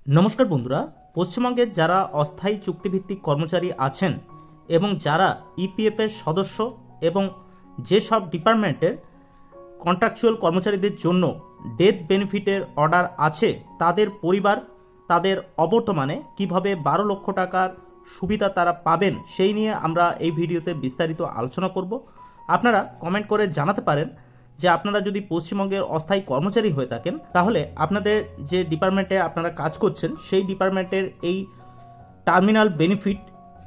নমস্কার বন্ধুরা, পশ্চিমবঙ্গের যারা অস্থায়ী চুক্তিভিত্তিক কর্মচারী আছেন এবং যারা ইপিএফ এর সদস্য এবং যেসব ডিপার্টমেন্টের কন্ট্রাকচুয়াল কর্মচারীদের জন্য ডেথ বেনিফিটের অর্ডার আছে, তাদের পরিবার তাদের অবর্তমানে কিভাবে 12 লক্ষ টাকার সুবিধা তারা পাবেন সেই নিয়ে আমরা এই ভিডিওতে বিস্তারিত আলোচনা করব। আপনারা কমেন্ট করে জানাতে পারেন যে আপনারা যদি পশ্চিমবঙ্গের অস্থায়ী কর্মচারী হয়ে থাকেন তাহলে আপনাদের যে ডিপার্টমেন্টে আপনারা কাজ করছেন সেই ডিপার্টমেন্টের এই টার্মিনাল বেনিফিট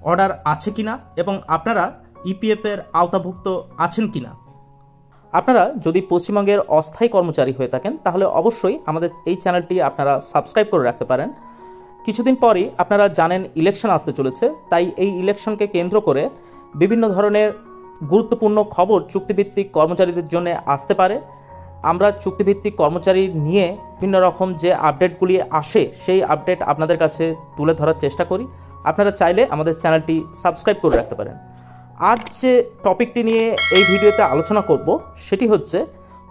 অর্ডার আছে কিনা এবং আপনারা ইপিএফ এর আওতাভুক্ত আছেন কিনা। আপনারা যদি পশ্চিমবঙ্গের অস্থায়ী কর্মচারী হয়ে থাকেন তাহলে অবশ্যই আমাদের এই চ্যানেলটি আপনারা সাবস্ক্রাইব করে রাখতে পারেন। কিছুদিন পরই আপনারা জানেন ইলেকশন আসতে চলেছে, তাই এই ইলেকশনকে কেন্দ্র করে বিভিন্ন ধরনের গুরুত্বপূর্ণ খবর চুক্তিভিত্তিক কর্মচারীদের জন্য আসতে পারে। আমরা চুক্তিভিত্তিক কর্মচারী নিয়ে বিভিন্ন রকম যে আপডেটগুলি আসে সেই আপডেট আপনাদের কাছে তুলে ধরার চেষ্টা করি। আপনারা চাইলে আমাদের চ্যানেলটি সাবস্ক্রাইব করে রাখতে পারেন। আজ যে টপিকটি নিয়ে এই ভিডিওতে আলোচনা করব সেটি হচ্ছে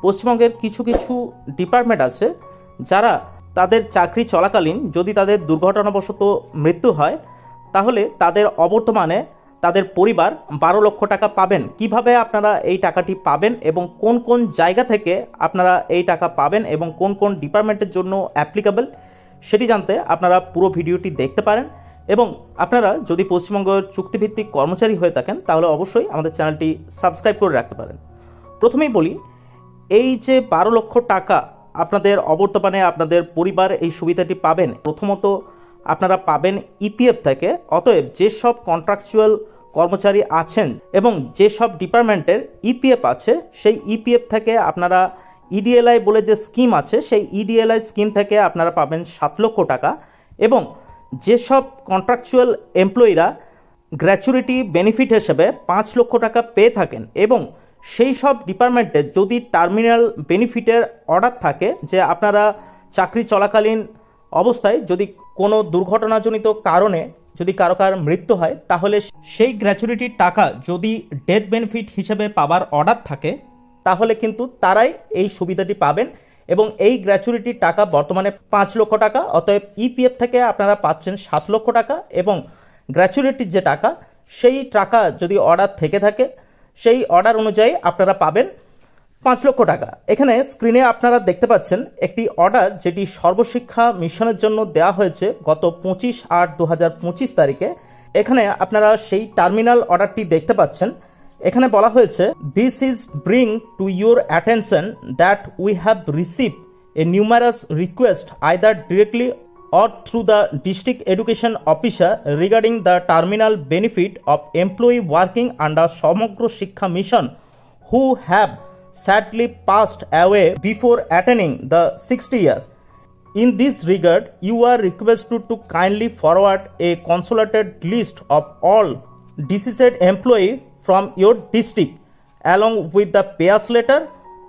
পশ্চিমবঙ্গের কিছু কিছু ডিপার্টমেন্ট আছে যারা তাদের চাকরি চলাকালীন যদি তাদের দুর্ঘটনাবশত মৃত্যু হয় তাহলে তাদের অবর্তমানে তাদের পরিবার 12 লক্ষ টাকা পাবেন। কিভাবে আপনারা এই টাকাটি পাবেন এবং কোন কোন জায়গা থেকে আপনারা এই টাকা পাবেন এবং কোন কোন ডিপার্টমেন্টের জন্য অ্যাপ্লিকেবল সেটি জানতে আপনারা পুরো ভিডিওটি দেখতে পারেন। এবং আপনারা যদি পশ্চিমবঙ্গের চুক্তিভিত্তিক কর্মচারী হয়ে থাকেন তাহলে অবশ্যই আমাদের চ্যানেলটি সাবস্ক্রাইব করে রাখতে পারেন। প্রথমেই বলি, এই যে 12 লক্ষ টাকা আপনাদের অবর্তমানে আপনাদের পরিবার এই সুবিধাটি পাবেন, প্রথমত আপনারা পাবেন ইপিএফ থেকে। অতএব যেসব কন্ট্রাকচুয়াল কর্মচারী আছেন এবং যেসব ডিপার্টমেন্টের ইপিএফ আছে সেই ইপিএফ থেকে আপনারা ইডিএলআই বলে যে স্কিম আছে সেই ইডিএলআই স্কিম থেকে আপনারা পাবেন 7 লক্ষ টাকা। এবং যেসব কন্ট্রাকচুয়াল এমপ্লয়িরা গ্র্যাচুইটি বেনিফিট হিসেবে 5 লক্ষ টাকা পেয়ে থাকেন এবং সেই সব ডিপার্টমেন্টে যদি টার্মিনাল বেনিফিটের অর্ডার থাকে যে আপনারা চাকরি চলাকালীন অবস্থায় যদি কোনো দুর্ঘটনাজনিত কারণে যদি কারো মৃত্যু হয় তাহলে সেই গ্র্যাচুইটির টাকা যদি ডেথ বেনিফিট হিসেবে পাবার অর্ডার থাকে তাহলে কিন্তু তারাই এই সুবিধাটি পাবেন। এবং এই গ্র্যাচুইটির টাকা বর্তমানে 5 লক্ষ টাকা, অতএব ইপিএফ থেকে আপনারা পাচ্ছেন 7 লক্ষ টাকা এবং গ্র্যাচুইটির যে টাকা সেই টাকা যদি অর্ডার থেকে থাকে সেই অর্ডার অনুযায়ী আপনারা পাবেন 5 লক্ষ টাকা। এখানে স্ক্রিনে আপনারা দেখতে পাচ্ছেন একটি অর্ডার যেটি সর্বশিক্ষা মিশনের জন্য দেওয়া হয়েছে গত 25/8/2025 তারিখে। এখানে আপনারা সেই টার্মিনাল অর্ডারটি দেখতে পাচ্ছেন। এখানে বলা হয়েছে, this is bring to your attention that we have received a numerous request either directly or through the district education officer regarding the terminal benefit of employee working under Samagro Shiksha Mission who have sadly passed away before attaining the 60th year. In this regard, you are requested to kindly forward a consolidated list of all deceased employees from your district along with the payers letter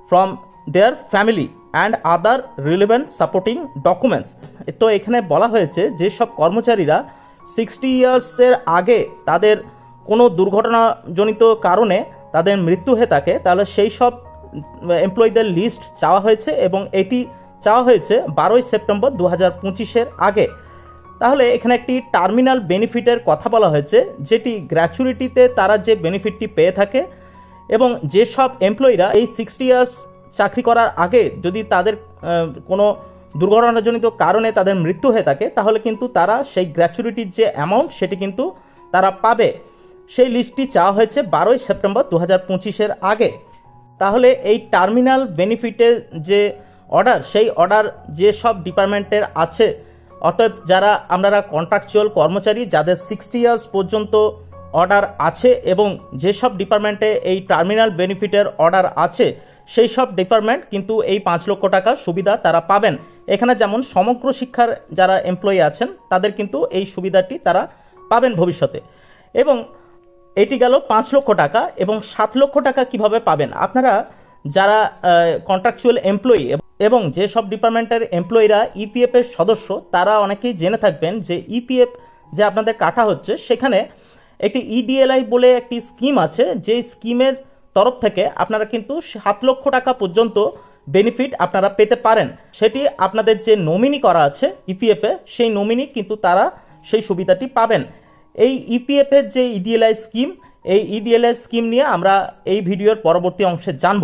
from their family and other relevant supporting documents. তো এখানে বলা হয়েছে যে সব কর্মচারীরা 60 ইয়ার্সের আগে তাদের কোনো দুর্ঘটনাজনিত কারণে তাদের মৃত্যু হয়ে থাকে তাহলে সেই সব এমপ্লয়িদের লিস্ট চাওয়া হয়েছে এবং এটি চাওয়া হয়েছে 12 সেপ্টেম্বর 2025-এর আগে। তাহলে এখানে একটি টার্মিনাল বেনিফিটের কথা বলা হয়েছে যেটি গ্র্যাচুইটিতে তারা যে বেনিফিটটি পেয়ে থাকে এবং যেসব এমপ্লয়িরা এই 60 ইয়ার্স চাকরি করার আগে যদি তাদের কোনো দুর্ঘটনাজনিত কারণে তাদের মৃত্যু হয়ে থাকে তাহলে কিন্তু তারা সেই গ্র্যাচুইটির যে অ্যামাউন্ট সেটি কিন্তু তারা পাবে। সেই লিস্টটি চাওয়া হয়েছে 12 সেপ্টেম্বর 2025-এর আগে। তাহলে এই টার্মিনাল বেনিফিটের যে অর্ডার সেই অর্ডার যে সব ডিপার্টমেন্টের আছে, অর্থাৎ যারা আমরা কন্ট্রাকচুয়াল কর্মচারী যাদের 60 ইয়ার্স পর্যন্ত অর্ডার আছে এবং যেসব ডিপার্টমেন্টে এই টার্মিনাল বেনিফিটের অর্ডার আছে সেই সব ডিপার্টমেন্ট কিন্তু এই 5 লক্ষ টাকা সুবিধা তারা পাবেন। এখানে যেমন সমগ্র শিক্ষার যারা এমপ্লয়ি আছেন তাদের কিন্তু এই সুবিধাটি তারা পাবেন ভবিষ্যতে। এবং এটি গেল 5 লক্ষ টাকা। এবং 7 লক্ষ টাকা কিভাবে পাবেন, আপনারা যারা কন্ট্রাকচুয়াল এমপ্লয়ি এবং যে সব ডিপার্টমেন্টের এমপ্লয়িরা ইপিএফ এর সদস্য তারা অনেকেই জেনে থাকবেন যে ইপিএফ যে আপনাদের কাটা হচ্ছে সেখানে একটি ইডিএলআই বলে একটি স্কিম আছে, যে স্কিমের তরফ থেকে আপনারা কিন্তু 7 লক্ষ টাকা পর্যন্ত বেনিফিট আপনারা পেতে পারেন। সেটি আপনাদের যে নমিনি করা আছে ইপিএফ এ, সেই নমিনি কিন্তু তারা সেই সুবিধাটি পাবেন। এই ইপিএফ এর যে ইডিএলআই স্কিম, এই ইডিএলআই স্কিম নিয়ে আমরা এই ভিডিওর পরবর্তী অংশে জানব।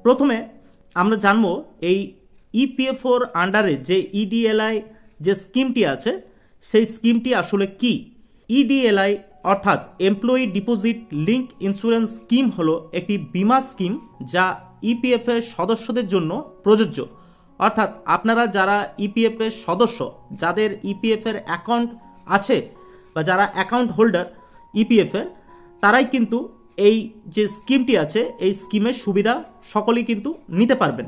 প্রথমে আমরা জানব এই ইপিএফওর আন্ডারে যে ইডিএলআই যে স্কিমটি আছে সেই স্কিমটি আসলে কি। ইডিএলআই অর্থাৎ employee deposit link insurance scheme হলো একটি বীমা স্কিম যা ইপিএফ এর সদস্যদের জন্য প্রযোজ্য। অর্থাৎ আপনারা যারা ইপিএফ এর সদস্য, যাদের ইপিএফ এর অ্যাকাউন্ট আছে বা যারা অ্যাকাউন্ট হোল্ডার ইপিএফ এর, তারাই কিন্তু এই যে স্কিমটি আছে এই স্কিমের সুবিধা সকলেই কিন্তু নিতে পারবেন।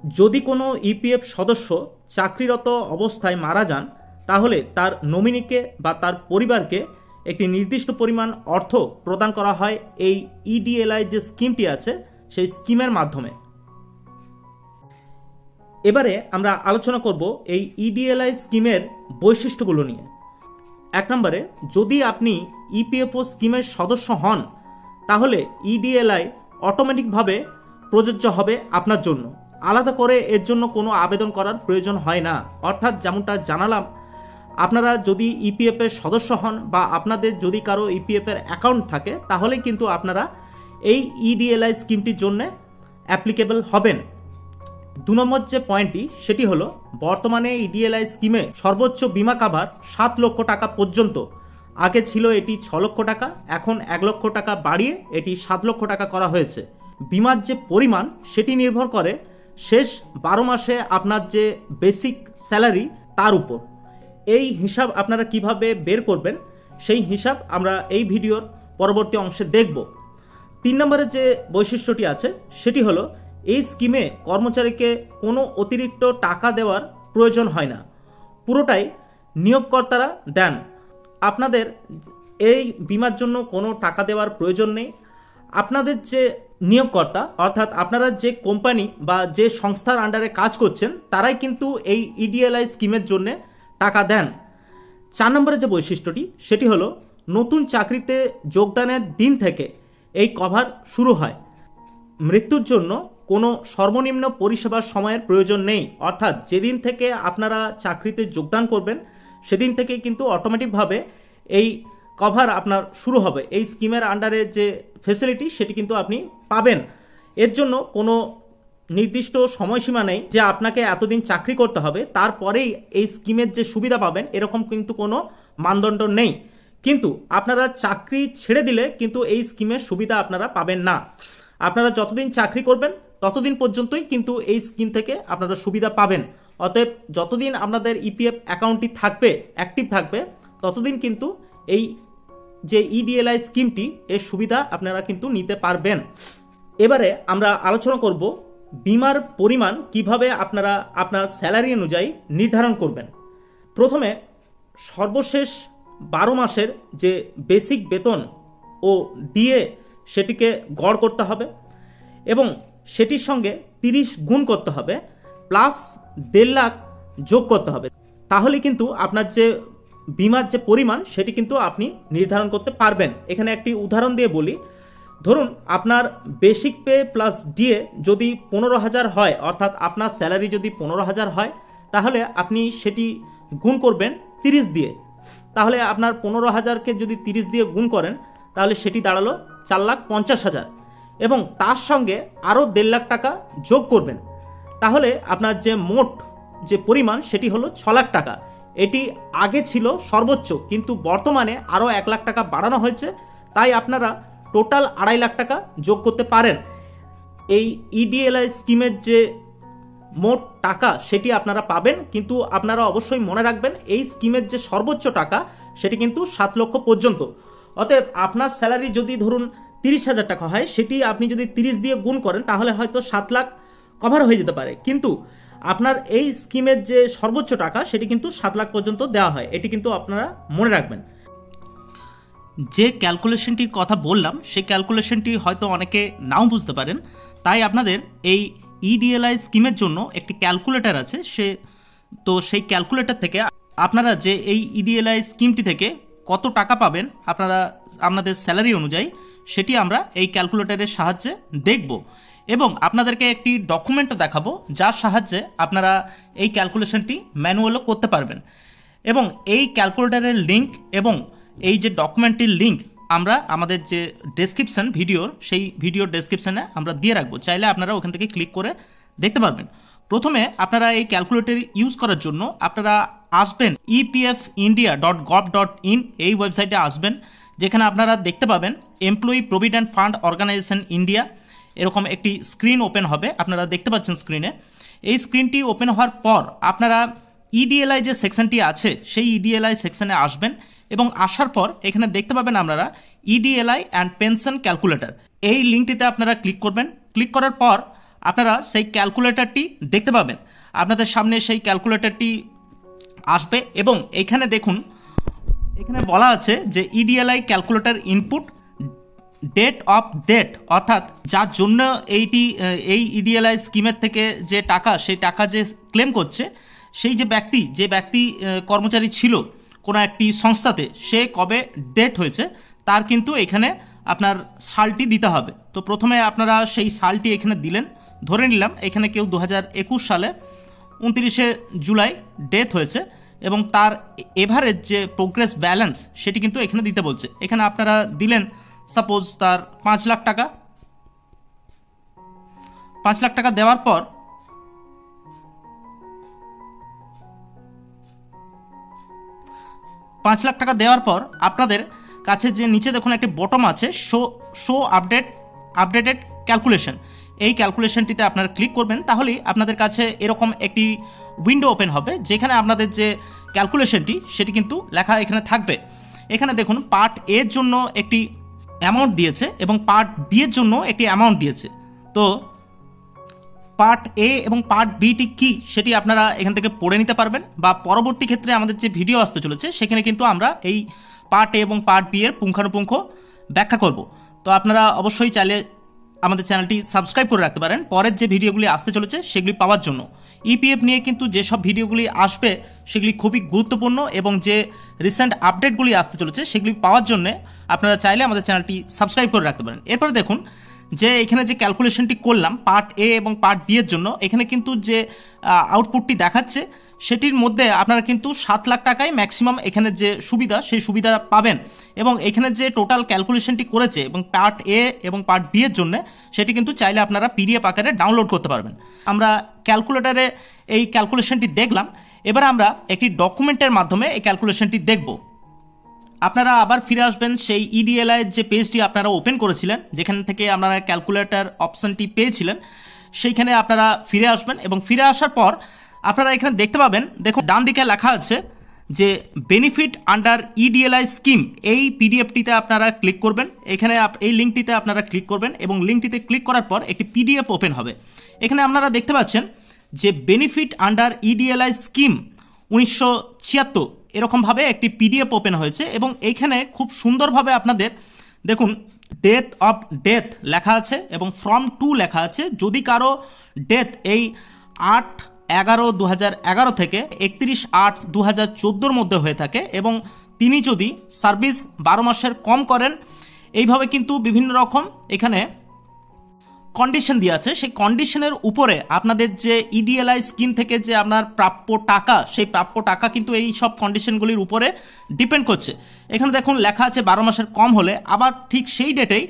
যদি কোনো ইপিএফ সদস্য চাকরিরত অবস্থায় মারা যান, তাহলে তার নমিনিকে বা তার পরিবারকে একটি নির্দিষ্ট পরিমাণ অর্থ প্রদান করা হয় এই ইডিএলআই যে স্কিমটি আছে সেই স্কিমের মাধ্যমে। এবারে আমরা আলোচনা করব এই ইডিএলআই স্কিমের বৈশিষ্ট্যগুলো নিয়ে। 1 নম্বরে, যদি আপনি ইপিএফও স্কিমের সদস্য হন তাহলে ইডিএলআই অটোমেটিকভাবে প্রযোজ্য হবে আপনার জন্য। আলাদা করে এর জন্য কোনো আবেদন করার প্রয়োজন হয় না। অর্থাৎ যেমনটা জানালাম, আপনারা যদি ইপিএফ এর সদস্য হন বা আপনাদের যদি কারো ইপিএফ এর অ্যাকাউন্ট থাকে তাহলে কিন্তু আপনারা এই ইডিএলআই স্কিমটির জন্য অ্যাপ্লিকেবল হবেন। 2 নম্বর যে পয়েন্টটি সেটি হলো, বর্তমানে ইডিএলআই স্কিমে সর্বোচ্চ বীমা কাভার 7 লক্ষ টাকা পর্যন্ত। আগে ছিল এটি 6 লক্ষ টাকা, এখন 1 লক্ষ টাকা বাড়িয়ে এটি 7 লক্ষ টাকা করা হয়েছে। বীমার যে পরিমাণ সেটি নির্ভর করে শেষ 12 মাসে আপনার যে বেসিক স্যালারি তার উপর। এই হিসাব আপনারা কিভাবে বের করবেন সেই হিসাব আমরা এই ভিডিওর পরবর্তী অংশে দেখব। 3 নম্বরে যে বৈশিষ্ট্যটি আছে সেটি হলো, এই স্কিমে কর্মচারীকে কোনো অতিরিক্ত টাকা দেওয়ার প্রয়োজন হয় না, পুরোটাই নিয়োগকর্তারা দেন। আপনাদের এই বীমার জন্য কোনো টাকা দেওয়ার প্রয়োজন নেই। আপনাদের যে নিয়োগকর্তা অর্থাৎ আপনারা যে কোম্পানি বা যে সংস্থার আন্ডারে কাজ করছেন তারাই কিন্তু এই ইডিএলআই স্কিমের জন্য টাকা দেন। 4 নম্বরে যে বৈশিষ্ট্যটি সেটি হলো, নতুন চাকরিতে যোগদানের দিন থেকে এই কভার শুরু হয়। মৃত্যুর জন্য কোনো সর্বনিম্ন পরিষেবার সময়ের প্রয়োজন নেই। অর্থাৎ যেদিন থেকে আপনারা চাকরিতে যোগদান করবেন সেদিন থেকে কিন্তু অটোমেটিকভাবে এই কভার আপনার শুরু হবে। এই স্কিমের আন্ডারে যে ফেসিলিটি সেটি কিন্তু আপনি পাবেন। এর জন্য কোনো নির্দিষ্ট সময়সীমা নেই যে আপনাকে এতদিন চাকরি করতে হবে তারপরেই এই স্কিমের যে সুবিধা পাবেন, এরকম কিন্তু কোনো মানদণ্ড নেই। কিন্তু আপনারা চাকরি ছেড়ে দিলে কিন্তু এই স্কিমের সুবিধা আপনারা পাবেন না। আপনারা যতদিন চাকরি করবেন ততদিন পর্যন্তই কিন্তু এই স্কিম থেকে আপনারা সুবিধা পাবেন। অতএব যতদিন আপনাদের ইপিএফ অ্যাকাউন্টটি থাকবে, অ্যাক্টিভ থাকবে, ততদিন কিন্তু এই যে ইডিএলআই স্কিমটি এর সুবিধা আপনারা কিন্তু নিতে পারবেন। এবারে আমরা আলোচনা করব বীমার পরিমাণ কিভাবে আপনারা আপনার স্যালারি অনুযায়ী নির্ধারণ করবেন। প্রথমে সর্বশেষ 12 মাসের যে বেসিক বেতন ও ডিএ সেটিকে গড় করতে হবে এবং সেটির সঙ্গে 30 গুণ করতে হবে, প্লাস 1.5 লাখ যোগ করতে হবে। তাহলে কিন্তু আপনার যে বীমার যে পরিমাণ সেটি কিন্তু আপনি নির্ধারণ করতে পারবেন। এখানে একটি উদাহরণ দিয়ে বলি, ধরুন আপনার বেসিক পে প্লাস ডিএ যদি 15,000 হয়, অর্থাৎ আপনার স্যালারি যদি 15,000 হয়, তাহলে আপনি সেটি গুণ করবেন 30 দিয়ে। তাহলে আপনার 15,000কে যদি 30 দিয়ে গুণ করেন তাহলে সেটি দাঁড়ালো 4,50,000 এবং তার সঙ্গে আরও 1.5 লাখ টাকা যোগ করবেন। তাহলে আপনার যে মোট যে পরিমাণ সেটি হলো 6 লাখ টাকা। এটি আগে ছিল সর্বোচ্চ, কিন্তু বর্তমানে আরও 1 লাখ টাকা বাড়ানো হয়েছে, তাই আপনারা টোটাল 2.5 লাখ টাকা যোগ করতে পারেন। এই ইডিএলআই স্কিমের যে মোট টাকা সেটি আপনারা পাবেন, কিন্তু আপনারা অবশ্যই মনে রাখবেন এই স্কিমের যে সর্বোচ্চ টাকা সেটি কিন্তু 7 লক্ষ পর্যন্ত। অতএব আপনার স্যালারি যদি ধরুন 30,000 টাকা হয়, সেটি আপনি যদি 30 দিয়ে গুণ করেন তাহলে হয়তো 7 লাখ কভার হয়ে যেতে পারে, কিন্তু আপনার এই স্কিমের যে সর্বোচ্চ টাকা সেটি কিন্তু 7 লাখ পর্যন্ত দেওয়া হয়। এটি কিন্তু আপনারা মনে রাখবেন। যে ক্যালকুলেশনটির কথা বললাম সেই ক্যালকুলেশনটি হয়তো অনেকে নাও বুঝতে পারেন, তাই আপনাদের এই ইডিএলআই স্কিমের জন্য একটি ক্যালকুলেটর আছে, সেই ক্যালকুলেটর থেকে আপনারা যে এই ইডিএলআই স্কিমটি থেকে কত টাকা পাবেন আপনারা আপনাদের স্যালারি অনুযায়ী সেটি আমরা এই ক্যালকুলেটরের সাহায্যে দেখব এবং আপনাদেরকে একটি ডকুমেন্টও দেখাবো যার সাহায্যে আপনারা এই ক্যালকুলেশনটি ম্যানুয়ালও করতে পারবেন। এবং এই ক্যালকুলেটরের লিঙ্ক এবং এই যে ডকুমেন্টটির লিঙ্ক আমরা আমাদের যে ডেসক্রিপশন ভিডিওর সেই ভিডিওর ডেসক্রিপশনে আমরা দিয়ে রাখবো, চাইলে আপনারা ওখান থেকে ক্লিক করে দেখতে পারবেন। প্রথমে আপনারা এই ক্যালকুলেটর ইউজ করার জন্য আপনারা আসবেন epfindia.gov.in এই ওয়েবসাইটে আসবেন, যেখানে আপনারা দেখতে পাবেন employee provident fund organisation India এরকম একটি স্ক্রিন ওপেন হবে, আপনারা দেখতে পাচ্ছেন স্ক্রিনে। এই স্ক্রিনটি ওপেন হওয়ার পর আপনারা ইডিএলআই যে সেকশনটি আছে সেই ইডিএলআই সেকশনে আসবেন এবং আসার পর এখানে দেখতে পাবেন আপনারা ইডিএলআই অ্যান্ড পেনশন ক্যালকুলেটর, এই লিঙ্কটিতে আপনারা ক্লিক করবেন। ক্লিক করার পর আপনারা সেই ক্যালকুলেটরটি দেখতে পাবেন, আপনাদের সামনে সেই ক্যালকুলেটরটি আসবে এবং এখানে দেখুন এখানে বলা আছে যে EDLI calculator input date of date, অর্থাৎ যার জন্য এই ইডিএলআই স্কিমের থেকে যে টাকা সেই টাকা যে ক্লেম করছে সেই যে ব্যক্তি কর্মচারী ছিল কোনো একটি সংস্থাতে, সে কবে ডেথ হয়েছে তার কিন্তু এখানে আপনার সালটি দিতে হবে। তো প্রথমে আপনারা সেই সালটি এখানে দিলেন, ধরে নিলাম এখানে কেউ 2021 সালে 29শে জুলাই ডেথ হয়েছে এবং তার এভারেজ যে প্রোগ্রেস ব্যালেন্স সেটি কিন্তু এখানে দিতে বলছে। এখানে আপনারা দিলেন সাপোজ তার 5 লাখ টাকা। 5 লাখ টাকা দেওয়ার পর আপনাদের কাছে যে নিচে দেখুন একটি বটম আছে শো আপডেটেড ক্যালকুলেশন, এই ক্যালকুলেশনটিতে আপনারা ক্লিক করবেন, তাহলেই আপনাদের কাছে এরকম একটি উইন্ডো ওপেন হবে যেখানে আপনাদের যে ক্যালকুলেশনটি সেটি কিন্তু লেখা এখানে থাকবে। এখানে দেখুন পার্ট এর জন্য একটি অ্যামাউন্ট দিয়েছে এবং পার্ট বি এর জন্য একটি অ্যামাউন্ট দিয়েছে। তো পার্ট এ এবং পার্ট বিটি কি সেটি আপনারা এখান থেকে পড়ে নিতে পারবেন, বা পরবর্তী ক্ষেত্রে আমাদের যে ভিডিও আসতে চলেছে সেখানে কিন্তু আমরা এই পার্ট এ এবং পার্ট বি এর পুঙ্খানুপুঙ্খ ব্যাখ্যা করব। তো আপনারা অবশ্যই চাইলে আমাদের চ্যানেলটি সাবস্ক্রাইব করে রাখতে পারেন পরের যে ভিডিওগুলি আসতে চলেছে সেগুলি পাওয়ার জন্য। ইপিএফ নিয়ে কিন্তু যেসব ভিডিওগুলি আসবে সেগুলি খুবই গুরুত্বপূর্ণ এবং যে রিসেন্ট আপডেটগুলি আসতে চলেছে সেগুলি পাওয়ার জন্য আপনারা চাইলে আমাদের চ্যানেলটি সাবস্ক্রাইব করে রাখতে পারেন। এরপরে দেখুন যে এখানে যে ক্যালকুলেশনটি করলাম পার্ট এ এবং পার্ট বি এর জন্য, এখানে কিন্তু যে আউটপুটটি দেখাচ্ছে সেটির মধ্যে আপনারা কিন্তু 7 লাখ টাকায় ম্যাক্সিমাম এখানে যে সুবিধা সেই সুবিধা পাবেন। এবং এখানে যে টোটাল ক্যালকুলেশনটি করেছে এবং পার্ট এ এবং পার্ট বি এর জন্য সেটি কিন্তু চাইলে আপনারা পিডিএফ আকারে ডাউনলোড করতে পারবেন। আমরা ক্যালকুলেটরে এই ক্যালকুলেশনটি দেখলাম, এবার আমরা একটি ডকুমেন্টের মাধ্যমে এই ক্যালকুলেশনটি দেখব। আপনারা আবার ফিরে আসবেন সেই ইডিএলআই যে পেজটি আপনারা ওপেন করেছিলেন, যেখান থেকে আপনারা ক্যালকুলেটর অপশনটি পেয়েছিলেন, সেইখানে আপনারা ফিরে আসবেন এবং ফিরে আসার পর আপনারা এখানে দেখতে পাবেন, দেখুন ডান দিকে লেখা আছে যে বেনিফিট আন্ডার ইডিএলআই স্কিম, এই পিডিএফটিতে আপনারা ক্লিক করবেন। এখানে এই লিঙ্কটিতে আপনারা ক্লিক করবেন এবং লিঙ্কটিতে ক্লিক করার পর একটি পিডিএফ ওপেন হবে। এখানে আপনারা দেখতে পাচ্ছেন যে বেনিফিট আন্ডার ইডিএলআই স্কিম 1976 এরকমভাবে একটি পিডিএফ ওপেন হয়েছে এবং এইখানে খুব সুন্দরভাবে আপনাদের দেখুন ডেট অফ ডেথ লেখা আছে এবং ফ্রম টু লেখা আছে। যদি কারো ডেথ এই 8/11/2011 থেকে 31/8/2014 মধ্যে হয়ে থাকে এবং তিনি যদি সার্ভিস 12 মাসের কম করেন, এইভাবে কিন্তু বিভিন্ন রকম এখানে কন্ডিশন দিয়ে আছে। সেই কন্ডিশনের উপরে আপনাদের যে ইডিএলআই স্কিম থেকে যে আপনার প্রাপ্য টাকা, সেই প্রাপ্য টাকা কিন্তু এই সব কন্ডিশনগুলির উপরে ডিপেন্ড করছে। এখানে দেখুন লেখা আছে 12 মাসের কম হলে, আবার ঠিক সেই ডেটেই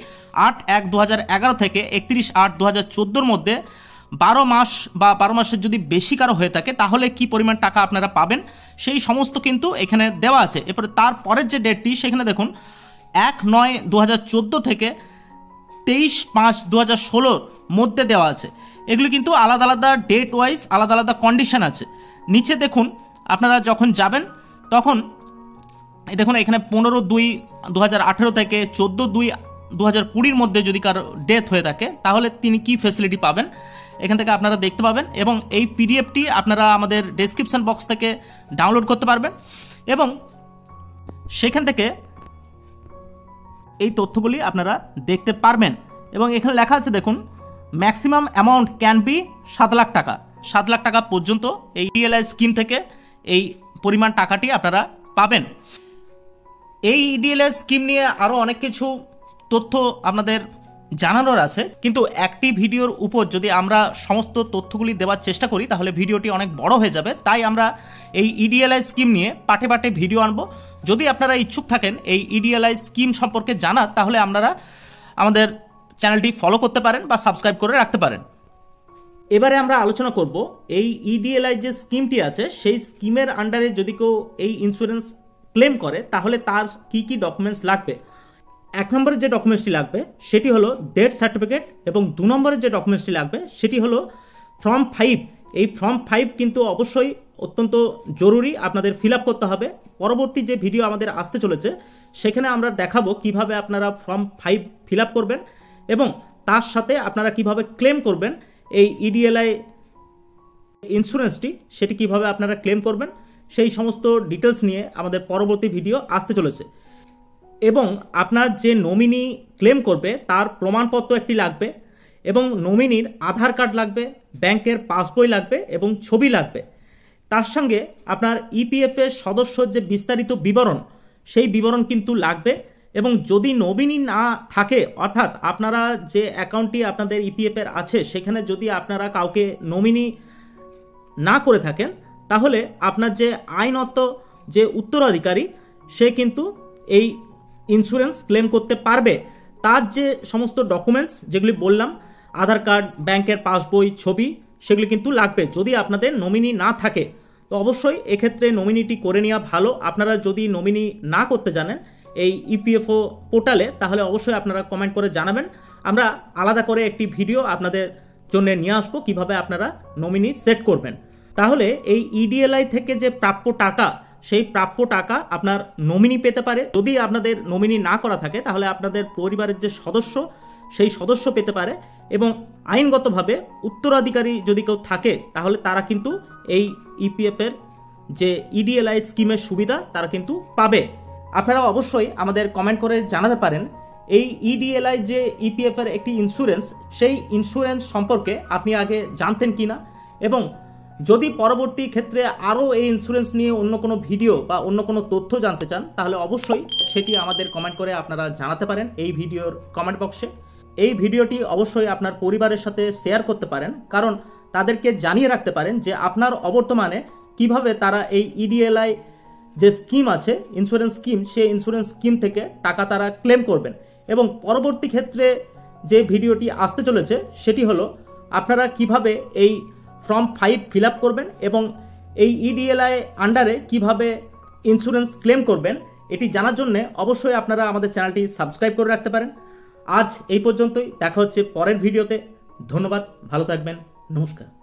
8/1/2011 থেকে 31/8/2014 মধ্যে 12 মাস বা 12 মাসের যদি বেশি কারো হয়ে থাকে তাহলে কি পরিমাণ টাকা আপনারা পাবেন সেই সমস্ত কিন্তু এখানে দেওয়া আছে। এরপরে তারপরের যে ডেটটি সেখানে দেখুন 1/9/2014 থেকে 23/5/2016 মধ্যে দেওয়া আছে। এগুলি কিন্তু আলাদা আলাদা ডেট ওয়াইজ আলাদা আলাদা কন্ডিশন আছে। নিচে দেখুন আপনারা যখন যাবেন তখন দেখুন এখানে 15/2/2018 থেকে 14/2/2020 মধ্যে যদি কারো ডেথ হয়ে থাকে তাহলে তিনি কি ফেসিলিটি পাবেন এখান থেকে আপনারা দেখতে পাবেন এবং এই পিডিএফটি আপনারা আমাদের ডেসক্রিপশন বক্স থেকে ডাউনলোড করতে পারবেন এবং সেখান থেকে এই তথ্যগুলি আপনারা দেখতে পারবেন। এবং এখানে লেখা আছে দেখুন maximum amount can be 7 lakh টাকা। 7 লাখ টাকা পর্যন্ত এই ইডিএলআই স্কিম থেকে এই পরিমাণ টাকাটি আপনারা পাবেন। এই ইডিএলআই স্কিম নিয়ে আরও অনেক কিছু তথ্য আপনাদের জানানোর আছে, কিন্তু একটি ভিডিওর উপর যদি আমরা সমস্ত তথ্যগুলি দেওয়ার চেষ্টা করি তাহলে ভিডিওটি অনেক বড় হয়ে যাবে। তাই আমরা এই ইডিএলআই স্কিম নিয়ে পাটে পাটে ভিডিও আনবো। যদি আপনারা ইচ্ছুক থাকেন এই ইডিএলআই স্কিম সম্পর্কে জানার, তাহলে আপনারা আমাদের চ্যানেলটি ফলো করতে পারেন বা সাবস্ক্রাইব করে রাখতে পারেন। এবারে আমরা আলোচনা করব এই ইডিএলআই যে স্কিমটি আছে সেই স্কিমের আন্ডারে যদি কেউ এই ইন্স্যুরেন্স ক্লেম করে তাহলে তার কি কি ডকুমেন্টস লাগবে। 1 নম্বরে যে ডকুমেন্টসটি লাগবে সেটি হলো ডেথ সার্টিফিকেট, এবং 2 নম্বরে যে ডকুমেন্টসটি লাগবে সেটি হলো ফর্ম 5। এই ফর্ম 5 কিন্তু অবশ্যই অত্যন্ত জরুরি, আপনাদের ফিল আপ করতে হবে। পরবর্তী যে ভিডিও আমাদের আসতে চলেছে সেখানে আমরা দেখাবো কিভাবে আপনারা ফর্ম 5 ফিল আপ করবেন এবং তার সাথে আপনারা কিভাবে ক্লেম করবেন এই ইডিএলআই ইন্স্যুরেন্সটি, সেটি কিভাবে আপনারা ক্লেম করবেন সেই সমস্ত ডিটেলস নিয়ে আমাদের পরবর্তী ভিডিও আসতে চলেছে। এবং আপনার যে নমিনি ক্লেম করবে তার প্রমাণপত্র একটি লাগবে, এবং নমিনির আধার কার্ড লাগবে, ব্যাংকের পাসবই লাগবে এবং ছবি লাগবে। তার সঙ্গে আপনার ইপিএফ এর সদস্যর যে বিস্তারিত বিবরণ সেই বিবরণ কিন্তু লাগবে। এবং যদি নমিনি না থাকে, অর্থাৎ আপনারা যে অ্যাকাউন্টটি আপনাদের ইপিএফ এর আছে সেখানে যদি আপনারা কাউকে নমিনি না করে থাকেন, তাহলে আপনার যে আইনত যে উত্তরাধিকারী সে কিন্তু এই ইন্স্যুরেন্স ক্লেম করতে পারবে। তার যে সমস্ত ডকুমেন্টস যেগুলি বললাম, আধার কার্ড, ব্যাংকের পাসবই, ছবি, সেগুলি কিন্তু লাগবে যদি আপনাদের নমিনি না থাকে। তো অবশ্যই এক্ষেত্রে নমিনিটি করে নেওয়া ভালো। আপনারা যদি নমিনি না করতে জানেন এই ইপিএফও পোর্টালে, তাহলে অবশ্যই আপনারা কমেন্ট করে জানাবেন। আমরা আলাদা করে একটি ভিডিও আপনাদের জন্য নিয়ে আসবো কিভাবে আপনারা নমিনি সেট করবেন। তাহলে এই ইডিএলআই থেকে যে প্রাপ্য টাকা, সেই প্রাপ্য টাকা আপনার নমিনি পেতে পারে। যদি আপনাদের নমিনি না করা থাকে তাহলে আপনাদের পরিবারের যে সদস্য সেই সদস্য পেতে পারে, এবং আইনগতভাবে উত্তরাধিকারী যদি কেউ থাকে তাহলে তারা কিন্তু এই ইপিএফ এর যে ইডিএলআই স্কিমের সুবিধা তারা কিন্তু পাবে। আপনারা অবশ্যই আমাদের কমেন্ট করে জানাতে পারেন এই ইডিএলআই যে ইপিএফ এর একটি ইন্স্যুরেন্স, সেই ইন্স্যুরেন্স সম্পর্কে আপনি আগে জানতেন কিনা, এবং যদি পরবর্তী ক্ষেত্রে আরও এই ইন্স্যুরেন্স নিয়ে অন্য কোনো ভিডিও বা অন্য কোনো তথ্য জানতে চান তাহলে অবশ্যই সেটি আমাদের কমেন্ট করে আপনারা জানাতে পারেন এই ভিডিওর কমেন্ট বক্সে। এই ভিডিওটি অবশ্যই আপনার পরিবারের সাথে শেয়ার করতে পারেন, কারণ তাদেরকে জানিয়ে রাখতে পারেন যে আপনার অবর্তমানে কিভাবে তারা এই ইডিএলআই যে স্কিম আছে ইন্স্যুরেন্স স্কিম, সেই ইন্স্যুরেন্স স্কিম থেকে টাকা তারা ক্লেম করবেন। এবং পরবর্তী ক্ষেত্রে যে ভিডিওটি আসতে চলেছে সেটি হলো আপনারা কিভাবে এই ফর্ম 5 ফিল আপ করবেন এবং এই ইডিএলআই আন্ডারে কিভাবে ইন্স্যুরেন্স ক্লেম করবেন। এটি জানার জন্য অবশ্যই আপনারা আমাদের চ্যানেলটি সাবস্ক্রাইব করে রাখতে পারেন। আজ এই পর্যন্তই, দেখা হচ্ছে পরের ভিডিওতে। ধন্যবাদ, ভালো থাকবেন, নমস্কার।